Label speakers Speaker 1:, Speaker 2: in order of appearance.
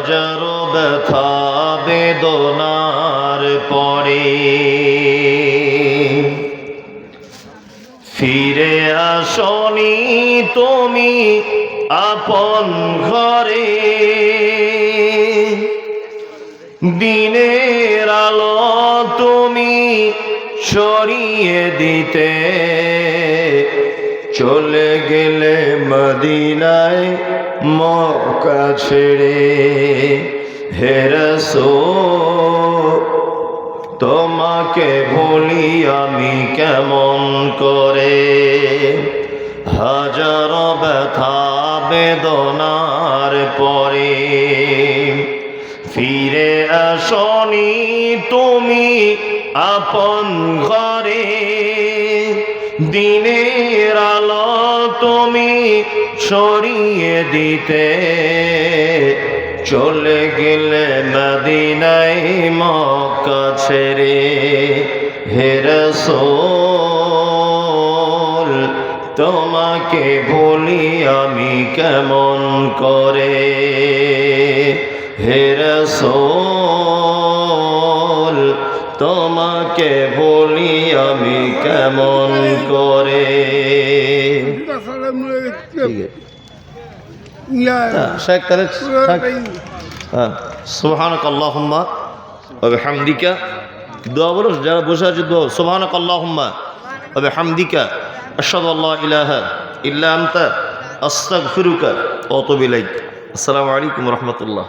Speaker 1: হাজারো ব্যথা বেদনার পরে ফিরে আসনি তুমি আপন ঘরে, দিনের আলো তুমি ছড়িয়ে দিতে চলে গেলে মদিনায় মক্কা ছেড়ে। হে রাসূল তোমাকে ভুলি আমি কেমন করে, হাজারো ব্যথা বেদনার পরে ফিরে আসনি তুমি আপন ঘরে, দিনের আলো তুমি ছড়িয়ে দিতে চলে গেলে মদিনায় মক্কা ছেড়ে। হে রাসূল তোমাকে ভুলি আমি কেমন করে, হে রাসূল তোমাকে ভুলি আমি কেমন করে। সুবহানাক আল্লাহুম্মা ওয়া বিহামদিকা, দোয়া বলো যারা বসে আছে দোয়া। সুবহানাক আল্লাহুম্মা ওয়া বিহামদিকা আশহাদু আল্লা ইলাহা ইল্লা আনতা আস্তাগফিরুকা ওয়া আতুবু ইলাইক। আসসালামু আলাইকুম ওয়া রাহমাতুল্লাহ।